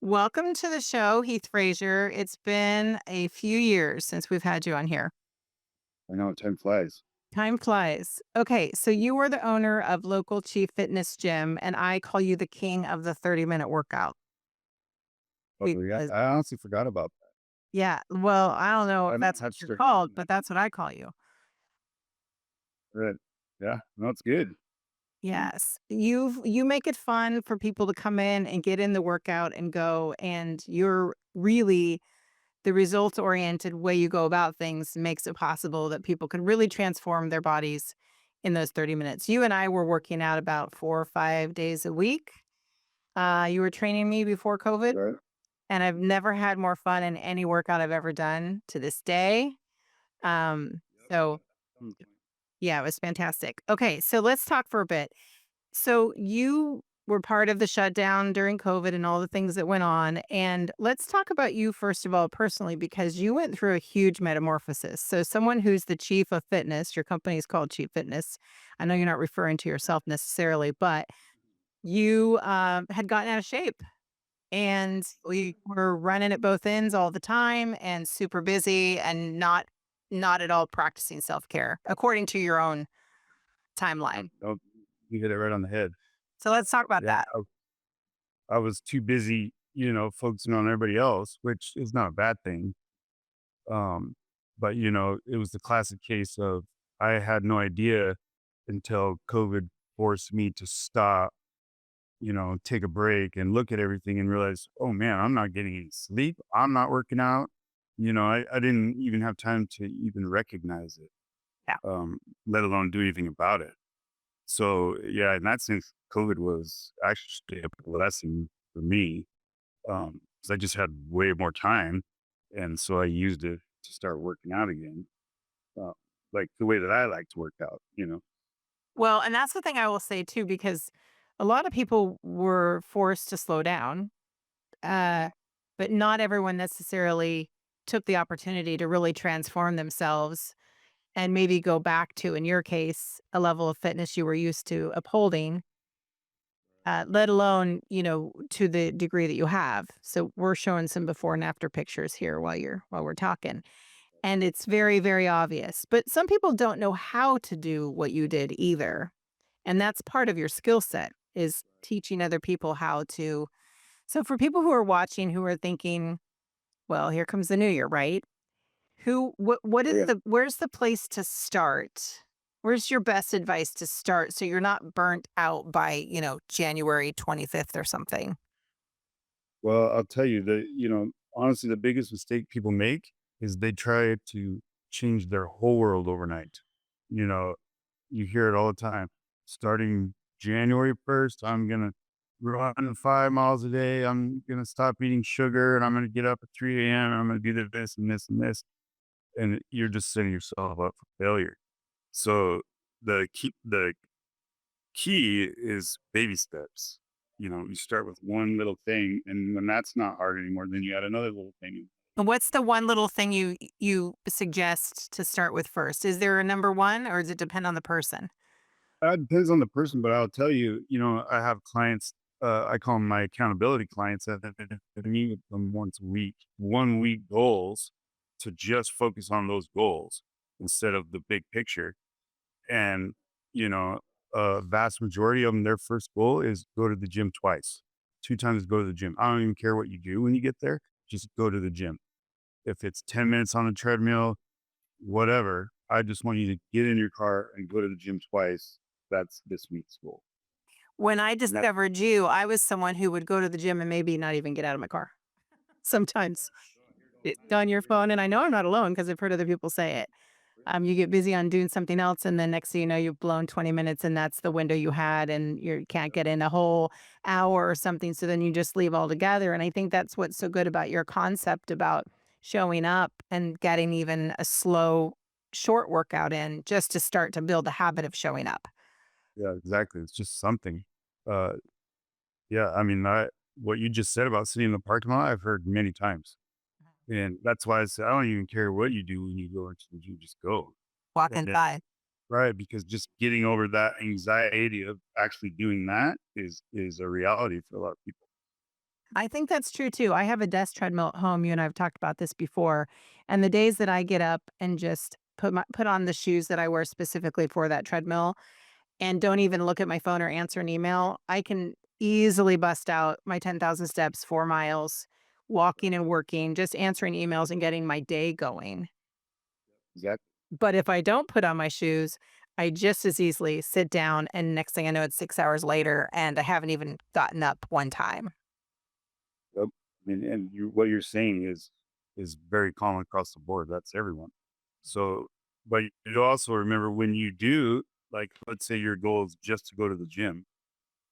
Welcome to the show, Heath Frazier. It's been a few years since we've had you on here. I know time flies. Time flies. Okay, so you are the owner of local Chief Fitness Gym, and I call you the king of the 30-minute workout Oh, yeah. because, I honestly forgot about that. yeah, well, I don't know I if might that's have what to you're start called, doing that. but that's what I call you. Right. Yeah. No, it's good. Yes. You make it fun for people to come in and get in the workout and go, and you're really the results oriented way you go about things makes it possible that people can really transform their bodies in those 30 minutes. You and I were working out about 4 or 5 days a week. You were training me before COVID, Right. and I've never had more fun in any workout I've ever done to this day. Um, Yep. so, Mm. yeah, it was fantastic. Okay, so let's talk for a bit. So you were part of the shutdown during COVID and all the things that went on. And let's talk about you, first of all, personally, because you went through a huge metamorphosis. So, someone who's the chief of fitness, your company is called Chief Fitness. I know you're not referring to yourself necessarily, but you had gotten out of shape and we were running at both ends all the time and super busy and not at all practicing self-care according to your own Yep. timeline. Nope. You hit it right on the head. So let's talk about Yeah. that. I was too busy, focusing on everybody else, which is not a bad thing. Um, but it was the classic case of I had no idea until COVID forced me to stop, take a break and look at everything and realize, oh man, I'm not getting any sleep. I'm not working out. I didn't even have time to even recognize it, Yeah. let alone do anything about it. So yeah, in that sense, COVID was actually a blessing for me. 'Cause I just had way more time. And so I used it to start working out again. Uh, like the way that I like to work out. Well, and that's the thing I will say too, because a lot of people were forced to slow down, uh, but not everyone necessarily took the opportunity to really transform themselves and maybe go back to, in your case, a level of fitness you were used to upholding, let alone, to the degree that you have. So we're showing some before and after pictures here while we're talking. And it's very, very obvious. But some people don't know how to do what you did either. And that's part of your skill set is teaching other people how to. So for people who are watching who are thinking, well, here comes the new year, right? What Oh is yeah. where's the place to start? Where's your best advice to start so you're not burnt out by, January 25th or something? Well, I'll tell you that, honestly, the biggest mistake people make is they try to change their whole world overnight. You know, you hear it all the time. Starting January 1st, I'm going to run 5 miles a day. I'm going to stop eating sugar and I'm going to get up at 3 a.m. and I'm going to do this and this and this. And you're just setting yourself up for failure. So the key is baby steps. You start with one little thing, and when that's not hard anymore, then you add another little thing. And what's the one little thing you suggest to start with first? Is there a number 1 or does it depend on the person? It depends on the person, but I'll tell you, I have clients, I call them my accountability clients that meet with them once a week, 1 week goals to just focus on those goals instead of the big picture. And, you know, a vast majority of them, their first goal is go to the gym twice, 2 times go to the gym. I don't even care what you do when you get there. Just go to the gym. If it's 10 minutes on a treadmill, whatever, I just want you to get in your car and go to the gym twice. That's this week's goal. When I And that, discovered you, I was someone who would go to the gym and maybe not even get out of my car. Sometimes it's on your phone, and I know I'm not alone because I've heard other people say it. You get busy on doing something else, and then next thing you know, you've blown 20 minutes, and that's the window you had, and you can't get in a whole hour or something. So then you just leave altogether. And I think that's what's so good about your concept about showing up and getting even a slow, short workout in just to start to build the habit of showing up. yeah, exactly. It's just something. Uh, yeah, I mean, what you just said about sitting in the parking lot, I've heard many times. And that's why I say I don't even care what you do when you go into the gym, just go. Walking And by. right, because just getting over that anxiety of actually doing that is a reality for a lot of people. I think that's true too. I have a desk treadmill at home. You and I have talked about this before. And the days that I get up and just put on the shoes that I wear specifically for that treadmill and don't even look at my phone or answer an email, I can easily bust out my 10,000 steps, 4 miles, walking and working, just answering emails and getting my day going. Exactly. But if I don't put on my shoes, I just as easily sit down and next thing I know, it's 6 hours later and I haven't even gotten up one time. Yep. And what you're saying is very common across the board. That's everyone. So, but you also remember when you do, like, let's say your goal is just to go to the gym.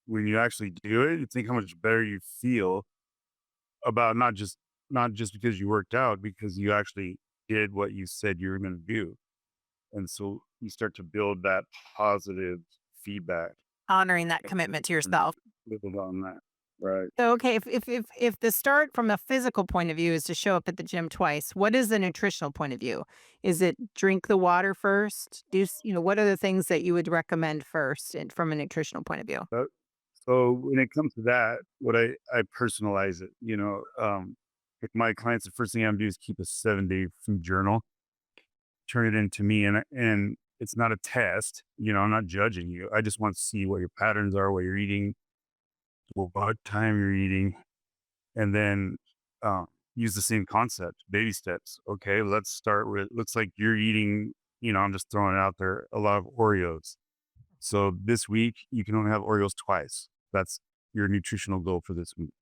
When you actually do it, you think how much better you feel about not just because you worked out, because you actually did what you said you were going to do. And so you start to build that positive feedback Honoring that commitment to and yourself. build on that. Right. So, okay, if the start from a physical point of view is to show up at the gym twice, what is the nutritional point of view? Is it drink the water first? What are the things that you would recommend first from a nutritional point of view? Uh, So when it comes to that, what I personalize it, with my clients, the first thing I'm do is keep a 7-day food journal, turn it into me, and it's not a test. I'm not judging you. I just want to see what your patterns are, what you're eating, what time you're eating, and then uh, use the same concept, baby steps. Okay, let's start with. Looks like you're eating. I'm just throwing it out there. A lot of Oreos. So this week you can only have Oreos twice. That's your nutritional goal for this week.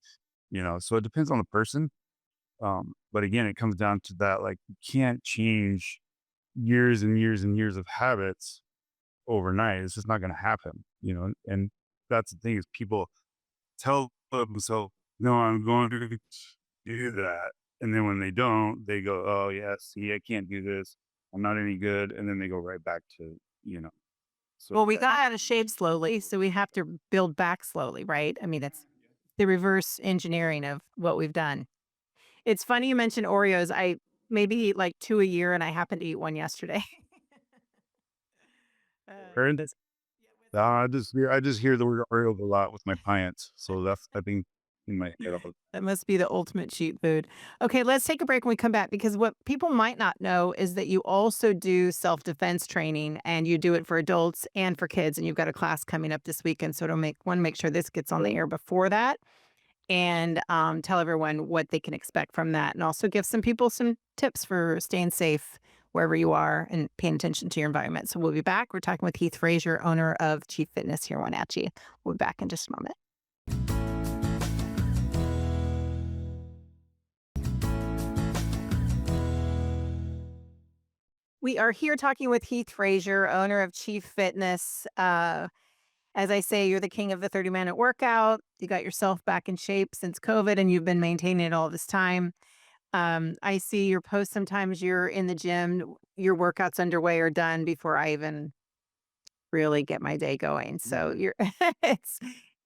So it depends on the person. But again, it comes down to that, like, you can't change years and years and years of habits overnight. It's just not going to happen. And that's the thing is people tell themselves, no, I'm going to do that. And then when they don't, they go, oh, yeah, see, I can't do this. I'm not any good. And then they go right back to, you know, so Well, we that. got out of shape slowly, so we have to build back slowly, right? I mean, it's the reverse engineering of what we've done. It's funny you mentioned Oreos. I maybe eat like 2 a year, and I happened to eat one yesterday. And This I just hear the word Oreo a lot with my clients, so that's, I think, in my head all the That must be the ultimate cheat food. Okay, let's take a break when we come back because what people might not know is that you also do self-defense training and you do it for adults and for kids. And you've got a class coming up this weekend. So to want to make sure this gets on the air before that and tell everyone what they can expect from that. And also give some people some tips for staying safe wherever you are and paying attention to your environment. So we'll be back. We're talking with Heath Frazier, owner of Chief Fitness here in Wenatchee. We'll be back in just a moment. We are here talking with Heath Frazier, owner of Chief Fitness. As I say, you're the king of the 30-minute workout. You got yourself back in shape since COVID and you've been maintaining it all this time. I see your posts sometimes you're in the gym, your workouts underway or done before I even really get my day going. So time. you're it's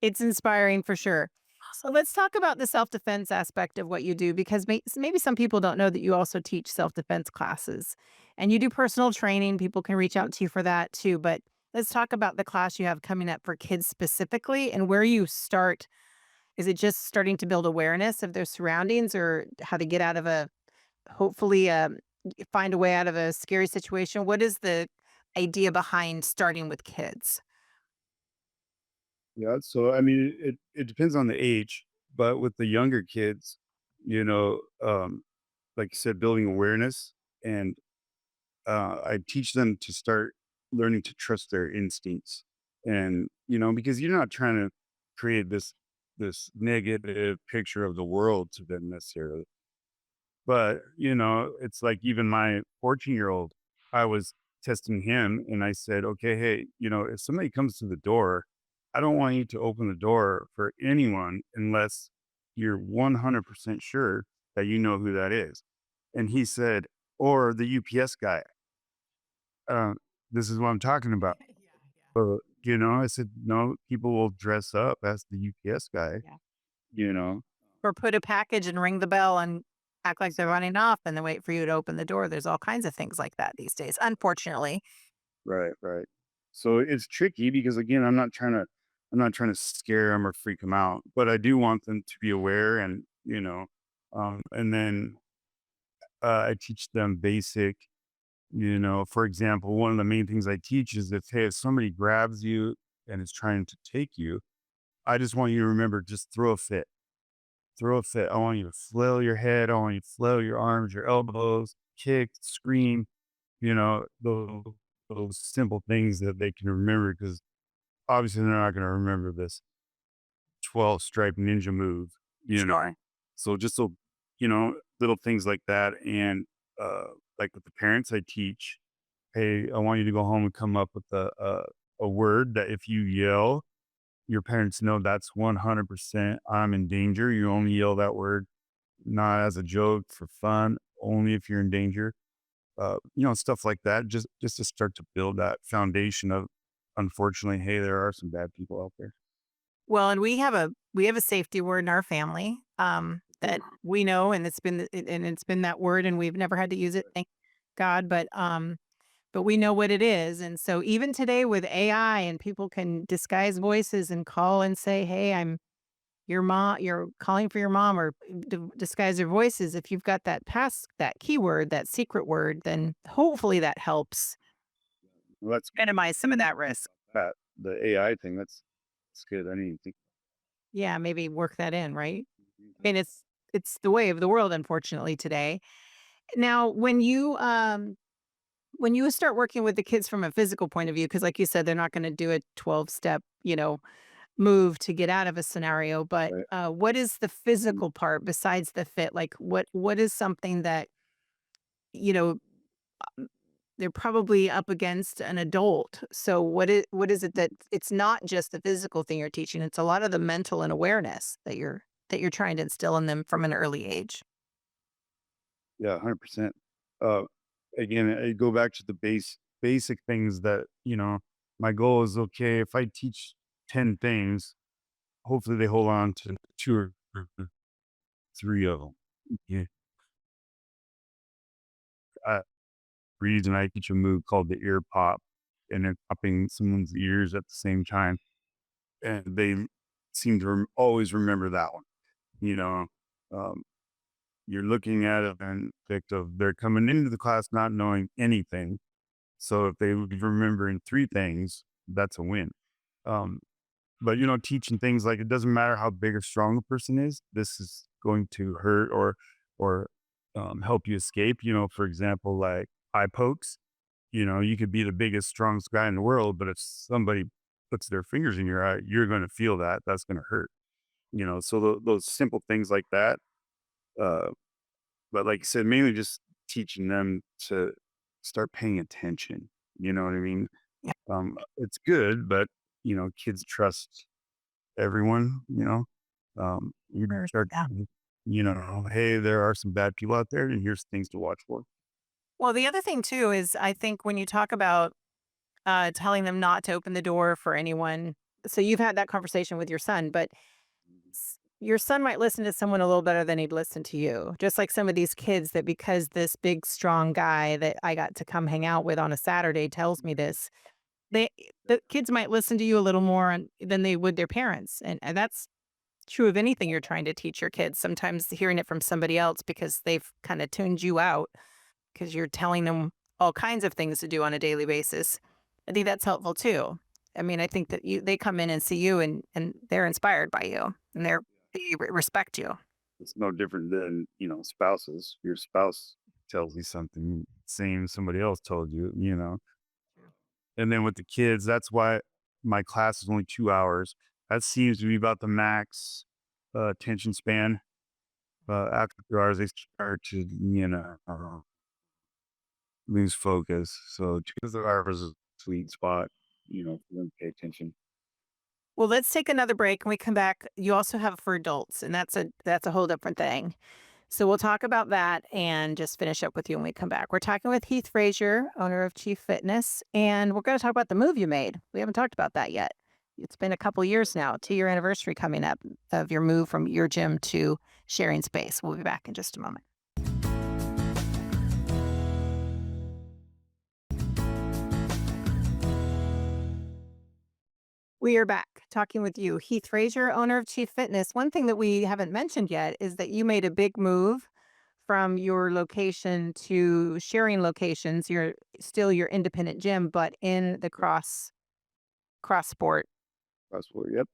it's inspiring for sure. So let's talk about the self-defense aspect of what you do because maybe some people don't know that you also teach self-defense classes and you do personal training. People can reach out to you for that too. But let's talk about the class you have coming up for kids specifically and where you start. Is it just starting to build awareness of their surroundings or how to get out of hopefully find a way out of a scary situation? What is the idea behind starting with kids? Yeah, so I mean, it depends on the age, but with the younger kids, you know, um, like you said, building awareness, and I teach them to start learning to trust their instincts, and because you're not trying to create this negative picture of the world to them necessarily. But, it's like even my 14-year-old, I was testing him and I said, okay, hey, if somebody comes to the door, I don't want you to open the door for anyone unless you're 100% sure that you know who that is. And he said, or the UPS guy. Uh, this is what I'm talking about. So, I said, no, people will dress up as the UPS guy, Yeah. you know? Or put a package and ring the bell and act like they're running off and then wait for you to open the door. There's all kinds of things like that these days, unfortunately. Right, right. So it's tricky because again, I'm not trying to scare them or freak them out, but I do want them to be aware and, and then I teach them basic, for example, one of the main things I teach is if, hey, if somebody grabs you and is trying to take you, I just want you to remember, just throw a fit. Throw a fit. I want you to flail your head. I want you to flail your arms, your elbows, kick, scream, those simple things that they can remember because obviously they're not going to remember this 12 stripe ninja move, you know. Sure. So just so, little things like that. And like with the parents I teach, hey, I want you to go home and come up with a word that if you yell, your parents know that's 100% I'm in danger. You only yell that word, not as a joke for fun, only if you're in danger. Stuff like that, just to start to build that foundation of, unfortunately, hey, there are some bad people out there. Well, and we have a safety word in our family, that we know, and it's been that word, and we've never had to use it, thank God. But we know what it is, and so even today with AI, and people can disguise voices and call and say, "Hey, I'm your mom. You're calling for your mom," or disguise their voices. If you've got that keyword, that secret word, then hopefully that helps Well, that's minimize some of that risk. that the AI thing. That's good. I didn't even think. Yeah, maybe work that in, right? I mean, it's the way of the world, unfortunately, today. Now, when you start working with the kids from a physical point of view, because like you said, they're not going to do a 12-step, move to get out of a scenario. But Right. what is the physical part besides the fit? Like, what is something that you know they're probably up against an adult? So what is it that it's not just the physical thing you're teaching? It's a lot of the mental and awareness that you're trying to instill in them from an early age. Yeah, 100%. Uh, Again, I go back to the basic things that, my goal is, okay, if I teach 10 things, hopefully they hold on to two or three of them. Yeah. I, reason I teach a move called the ear pop, and then popping someone's ears at the same time. And they seem to always remember that one. You know, um, you're looking at it and think of they're coming into the class not knowing anything. So if they would remembering three things, that's a win. Um, but teaching things like it doesn't matter how big or strong a person is, this is going to hurt or help you escape. For example, like eye pokes. You could be the biggest, strongest guy in the world, but if somebody puts their fingers in your eye, you're going to feel that. That's going to hurt. So those simple things like that. Uh, but like you said, mainly just teaching them to start paying attention. You know what I mean? Yeah. It's good, but kids trust everyone. You Sure. start, Yeah. hey, there are some bad people out there, and here's things to watch for. Well, the other thing too is I think when you talk about telling them not to open the door for anyone. So you've had that conversation with your son, but your son might listen to someone a little better than he'd listen to you. Just like some of these kids that because this big, strong guy that I got to come hang out with on a Saturday tells me this, they the kids might listen to you a little more than they would their parents, and that's true of anything you're trying to teach your kids. Sometimes hearing it from somebody else because they've kind of tuned you out because you're telling them all kinds of things to do on a daily basis. I think that's helpful too. I mean, I think that they come in and see you and they're inspired by you and they respect you. It's no different than, spouses. Your spouse tells you something same somebody else told you, And then with the kids, that's why my class is only 2 hours. That seems to be about the max attention span. After 2 hours, they start to, lose focus. So 2 hours is a sweet spot, for them to pay attention. Well, let's take another break. When we come back, you also have for adults, and that's a whole different thing. So we'll talk about that and just finish up with you when we come back. We're talking with Heath Frazier, owner of Chief Fitness, and we're going to talk about the move you made. We haven't talked about that yet. It's been a couple years now, 2-year anniversary coming up of your move from your gym to sharing space. We'll be back in just a moment. We are back talking with you, Heath Frazier, owner of Chief Fitness. One thing that we haven't mentioned yet is that you made a big move from your location to sharing locations. You're still your independent gym, but in the cross sport CrosSport, yep.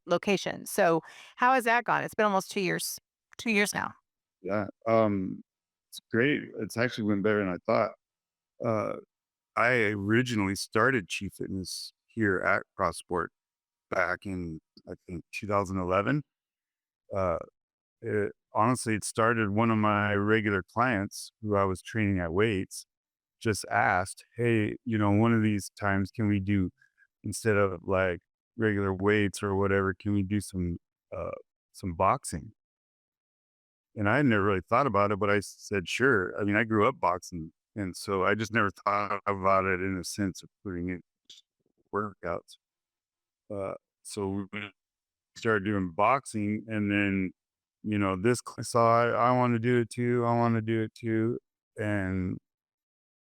location. So how has that gone? It's been almost 2 years, 2 years now. Yeah. It's great. It's actually went better than I thought. Uh, I originally started Chief Fitness here at CrosSport back in, I think, 2011. Uh, honestly, it started one of my regular clients who I was training at weights just asked, "Hey, one of these times, can we do, instead of like regular weights or whatever, can we do uh, some boxing?" And I had never really thought about it, but I said, "Sure." I mean, I grew up boxing, and so I just never thought about it in a sense of putting it workouts. Uh, so we started doing boxing, and then, saw I want to do it too. I want to do it too, and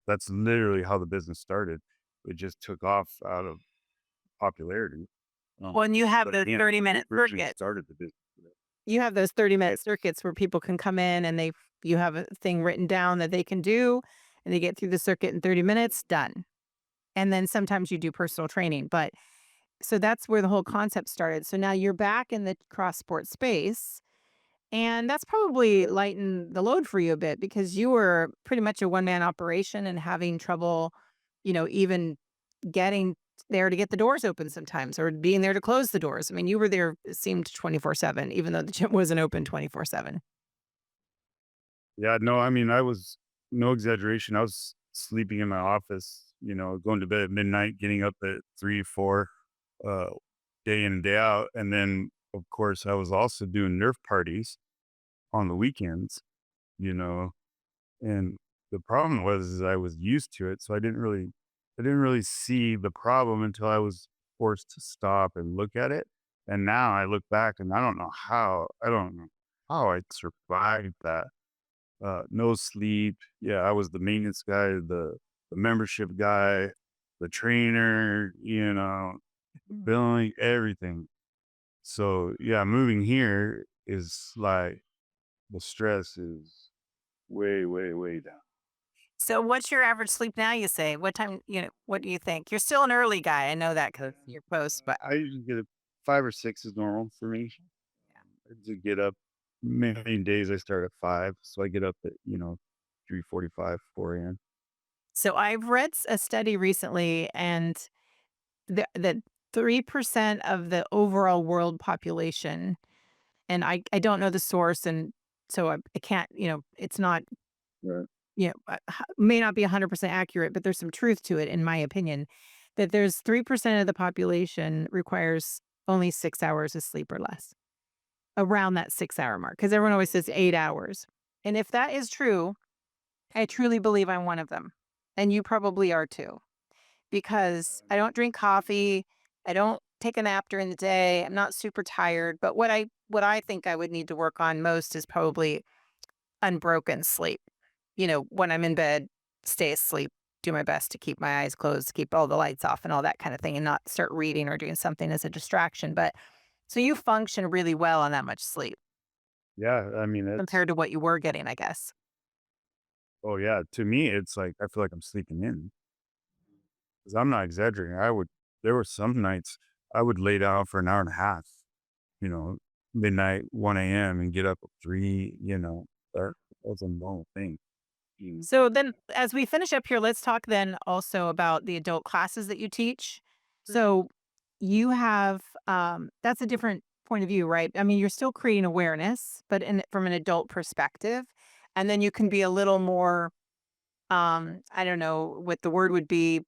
that's literally how the business started. It just took off out of popularity. When you have But the yeah, 30-minute originally circuit, started the business. you have those 30-minute circuits where people can come in and you have a thing written down that they can do and they get through the circuit in 30 minutes, done. And then sometimes you do personal training, but so that's where the whole concept started. So now you're back in the cross sport space, and that's probably lightened the load for you a bit because you were pretty much a one-man operation and having trouble, even getting there to get the doors open sometimes or being there to close the doors. I mean, you were there, it seemed 24/7, even though the gym wasn't open 24/7. Yeah, no, I mean, I was, no exaggeration. I was sleeping in my office, going to bed at midnight, getting up at 3, 4, uh, day in and day out. And then, of course, I was also doing Nerf parties on the weekends, you know, and the problem was is I was used to it. So I didn't really see the problem until I was forced to stop and look at it. And now I look back and I don't know how I survived that. No sleep. Yeah, I was the maintenance guy, the membership guy, the trainer, billing, everything. So yeah, moving here is like the stress is way, way, way down. So what's your average sleep now, you say? What time, what do you think? You're still an early guy. I know that because your post, but I usually get up 5 or 6 is normal for me. I usually get up, many days I start at 5. So I get up at, 3:45, 4 a.m. so I've read a study recently, and that 3% of the overall world population, and I don't know the source, and so I can't, it's not, Right. may not be 100% accurate, but there's some truth to it, in my opinion, that there's 3% of the population requires only 6 hours of sleep or less, around that 6 hour mark, because everyone always says 8 hours. And if that is true, I truly believe I'm one of them. And you probably are too, because I don't drink coffee. I don't take a nap during the day. I'm not super tired. But what I think I would need to work on most is probably unbroken sleep. When I'm in bed, stay asleep, do my best to keep my eyes closed, keep all the lights off and all that kind of thing, and not start reading or doing something as a distraction. But so you function really well on that much sleep Yeah. I mean, it's, compared to what you were getting, I guess. oh yeah. To me, it's like, I feel like I'm sleeping in. 'Cause I'm not exaggerating. There were some nights I would lay down for an hour and a half, you know, midnight, 1 a.m. and get up at 3, that was a normal thing. Mm. So then, as we finish up here, let's talk then also about the adult classes that you teach. So you have that's a different point of view, right? I mean, you're still creating awareness, but from an adult perspective, and then you can be a little more I don't know what the word would be,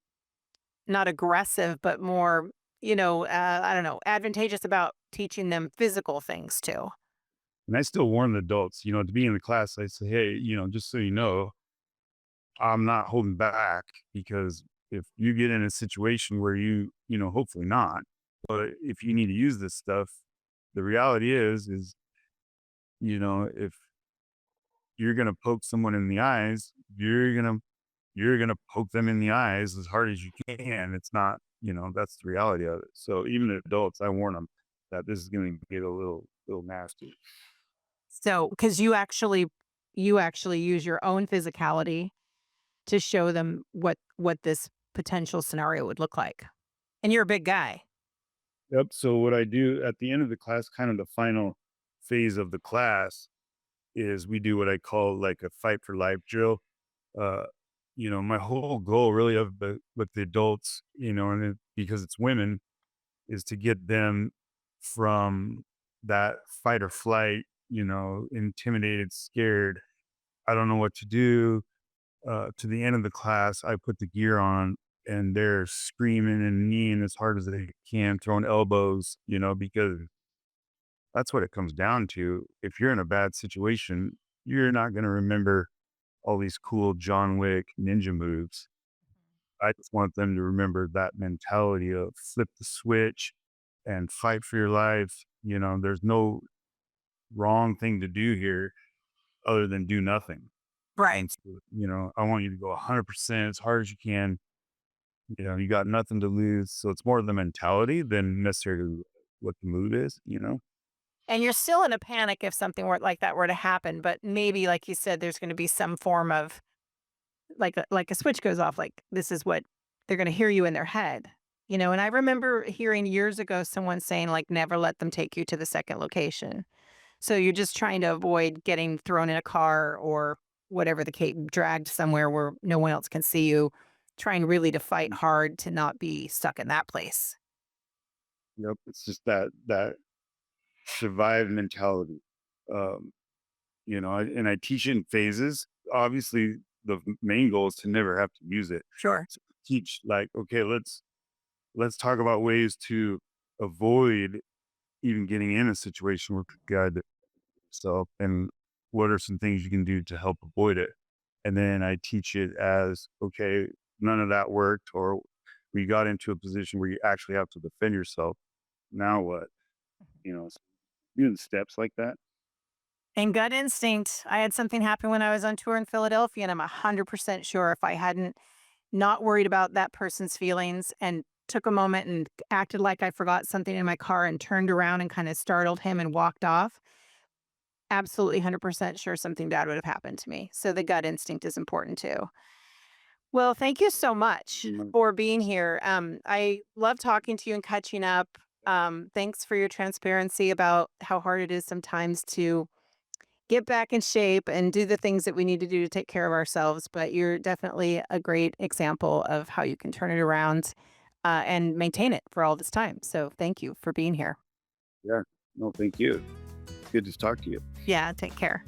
not aggressive, but more, I don't know, advantageous about teaching them physical things too. And I still warn the adults, to be in the class, I say, "Hey, just so you know, I'm not holding back because if you get in a situation where hopefully not, but if you need to use this stuff, the reality is, if you're gonna poke someone in the eyes, you're gonna poke them in the eyes as hard as you can. It's not That's the reality of it. So even adults, I warn them that this is going to get a little nasty. So, because you actually use your own physicality to show them what this potential scenario would look like. And you're a big guy. Yep. So what I do at the end of the class, kind of the final phase of the class, is we do what I call like a fight for life drill. Uh, my whole goal really of the with the adults, because it's women, is to get them from that fight or flight, intimidated, scared, I don't know what to do, to the end of the class. I put the gear on and they're screaming and kneeing as hard as they can, throwing elbows, because that's what it comes down to. If you're in a bad situation, you're not going to remember all these cool John Wick ninja moves. I just want them to remember that mentality of flip the switch and fight for your life. There's no wrong thing to do here other than do nothing. Right. And so, I want you to go 100% as hard as you can. You got nothing to lose. So it's more the mentality than necessarily what the mood is. And you're still in a panic if something were like that were to happen, but maybe like you said, there's gonna be some form of like a switch goes off, like, this is what they're gonna hear you in their head, and I remember hearing years ago someone saying, like, "Never let them take you to the second location." So you're just trying to avoid getting thrown in a car or whatever the case, dragged somewhere where no one else can see you, trying really to fight hard to not be stuck in that place. Yep. It's just that survive mentality. Um, and I teach it in phases. Obviously, the main goal is to never have to use it. Sure. So teach like, okay, let's talk about ways to avoid even getting in a situation where you guide yourself, and what are some things you can do to help avoid it. And then I teach it as, okay, none of that worked, or we got into a position where you actually have to defend yourself. Now what? So doing steps like that. And gut instinct, I had something happen when I was on tour in Philadelphia, and I'm 100% sure if I hadn't not worried about that person's feelings and took a moment and acted like I forgot something in my car and turned around and kind of startled him and walked off, absolutely 100% sure something bad would have happened to me. So the gut instinct is important too. Well, thank you so much Mm, for being here. I love talking to you and catching up. Thanks for your transparency about how hard it is sometimes to get back in shape and do the things that we need to do to take care of ourselves. But you're definitely a great example of how you can turn it around and maintain it for all this time. So thank you for being here. yeah. No, thank you. Good to talk to you. Yeah, take care.